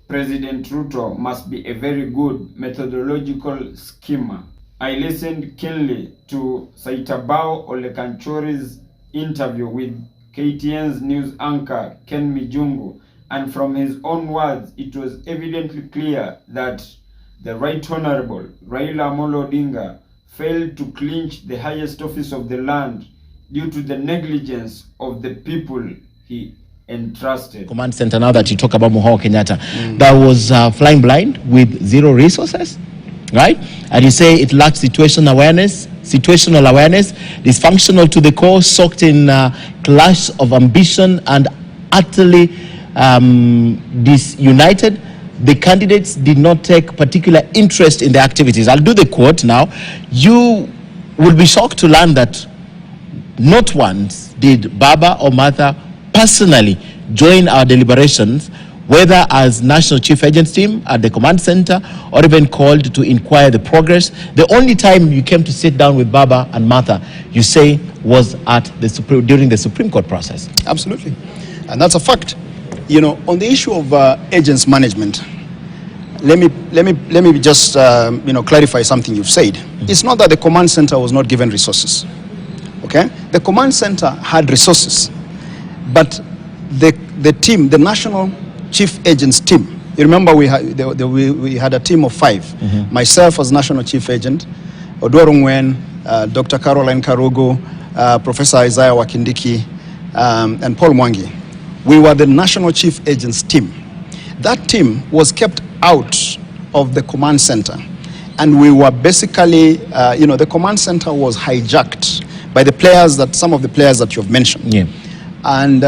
President Ruto must be a very good methodological schemer. I listened keenly to Saitabao Olekanchori's interview with KTN's news anchor Ken Mijungu, and from his own words, it was evidently clear that the Right Honorable Raila Amolo Odinga failed to clinch the highest office of the land due to the negligence of the people he entrusted. Command center, now that you talk about Muhao Kenyatta, that was flying blind with zero resources, right? And you say it lacks situational awareness, dysfunctional to the core, soaked in clash of ambition and utterly disunited. The candidates did not take particular interest in the activities. I'll do the quote now. You will be shocked to learn that not once did Baba or Martha personally join our deliberations, whether as National Chief Agents team at the command center or even called to inquire the progress. The only time you came to sit down with Baba and Martha, you say, was at the during the Supreme Court process. Absolutely, and that's a fact. You know, on the issue of agents management, let me just clarify something you've said. It's not that the command center was not given resources. Okay, the command center had resources, but the team, the National Chief Agents team, you remember we had a team of 5. Myself as National Chief Agent, Odoro Ngwen, Dr. Caroline Karugu, Professor Isaiah Wakindiki, and Paul Mwangi. We were the National Chief Agents team. That team was kept out of the command center, and we were basically, the command center was hijacked by some of the players that you've mentioned. Yeah. And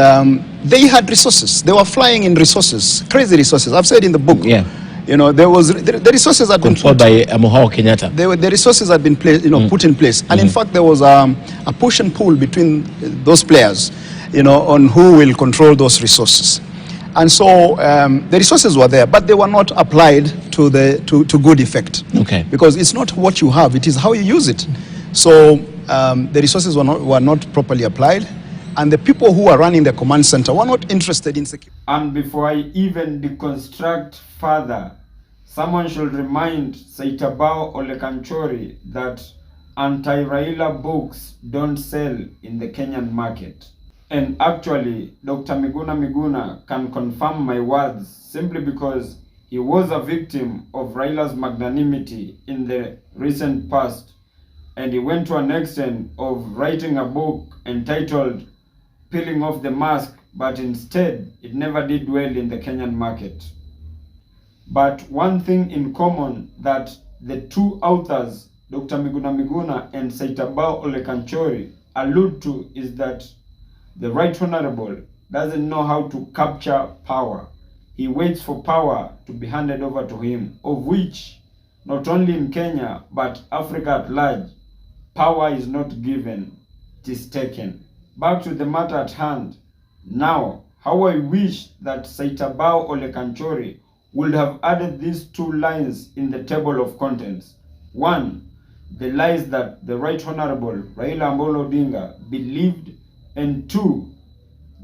they had resources. They were flying in resources, crazy resources. I've said in the book. Yeah. You know, there was the resources had controlled by Muhao Kenyatta. The resources had been put in place, and in fact there was a push and pull between those players, on who will control those resources. And so the resources were there, but they were not applied to good effect. Okay. Because it's not what you have; it is how you use it. So the resources were not properly applied. And the people who are running the command center were not interested in security. And before I even deconstruct further, someone should remind Saitabao Olekanchori that anti-Raila books don't sell in the Kenyan market. And actually, Dr. Miguna can confirm my words simply because he was a victim of Raila's magnanimity in the recent past. And he went to an extent of writing a book entitled Peeling Off the Mask, but instead it never did well in the Kenyan market. But one thing in common that the two authors, Dr. Miguna and Saitabao Olekanchori, allude to is that the Right Honorable doesn't know how to capture power. He waits for power to be handed over to him, of which, not only in Kenya, but Africa at large, power is not given, it is taken. Back to the matter at hand. Now, how I wish that Saitabao Olekanchori would have added these 2 lines in the table of contents. 1, the lies that the Right Honorable Raila Amolo Odinga believed, and 2,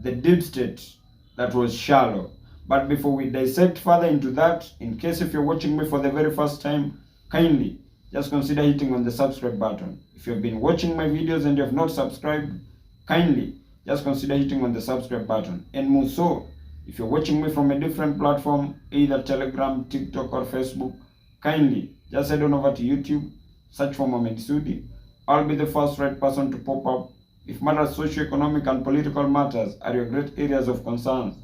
the deep state that was shallow. But before we dissect further into that, in case if you're watching me for the very first time, kindly just consider hitting on the subscribe button. If you've been watching my videos and you have not subscribed, kindly just consider hitting on the subscribe button. And more so, if you're watching me from a different platform, either Telegram, TikTok, or Facebook, kindly just head on over to YouTube, search for Mohamed Sudi. I'll be the first right person to pop up. If matters socio-economic and political matters are your great areas of concern,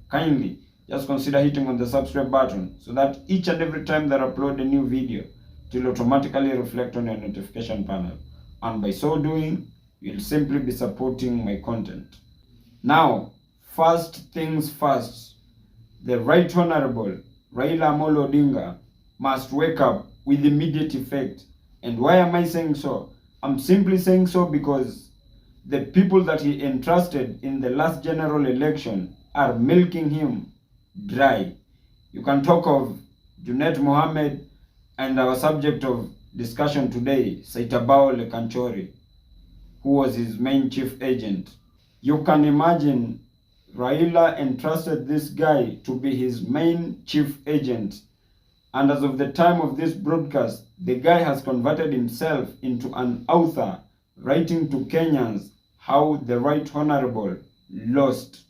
kindly just consider hitting on the subscribe button so that each and every time that I upload a new video, it will automatically reflect on your notification panel. And by so doing, you'll simply be supporting my content. Now, first things first, the Right Honorable Raila Amolo Odinga must wake up with immediate effect. And why am I saying so? I'm simply saying so because the people that he entrusted in the last general election are milking him dry. You can talk of Junet Mohammed and our subject of discussion today, Saitabao Olekanchori, who was his main chief agent. You can imagine Raila entrusted this guy to be his main chief agent. And as of the time of this broadcast, the guy has converted himself into an author, writing to Kenyans how the Right Honorable lost.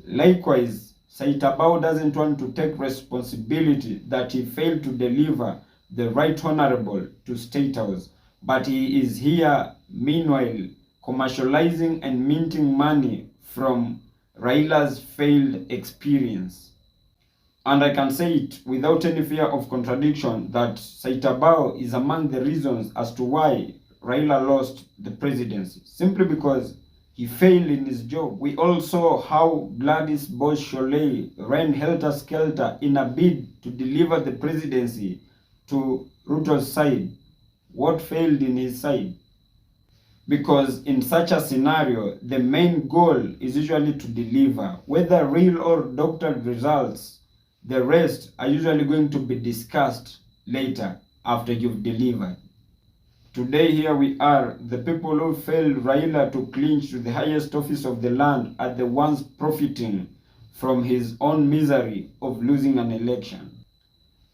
Likewise, Saitabao doesn't want to take responsibility that he failed to deliver the Right Honorable to State House. But he is here, meanwhile, commercializing and minting money from Raila's failed experience. And I can say it without any fear of contradiction that Saitabao is among the reasons as to why Raila lost the presidency, simply because he failed in his job. We all saw how Gladys Bosch-Sholei ran helter-skelter in a bid to deliver the presidency to Ruto's side. What failed in his side? Because in such a scenario, the main goal is usually to deliver, whether real or doctored results. The rest are usually going to be discussed later after you've delivered. Today here we are, the people who failed Raila to clinch to the highest office of the land are the ones profiting from his own misery of losing an election.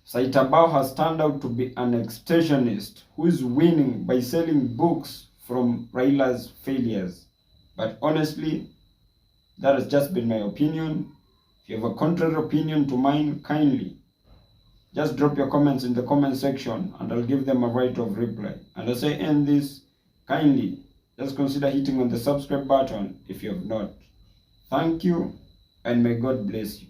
Saitabao has turned out to be an extensionist who is winning by selling books from Raila's failures. But honestly, that has just been my opinion. If you have a contrary opinion to mine, kindly just drop your comments in the comment section and I'll give them a right of reply. And as I end this, kindly just consider hitting on the subscribe button if you have not. Thank you and may God bless you.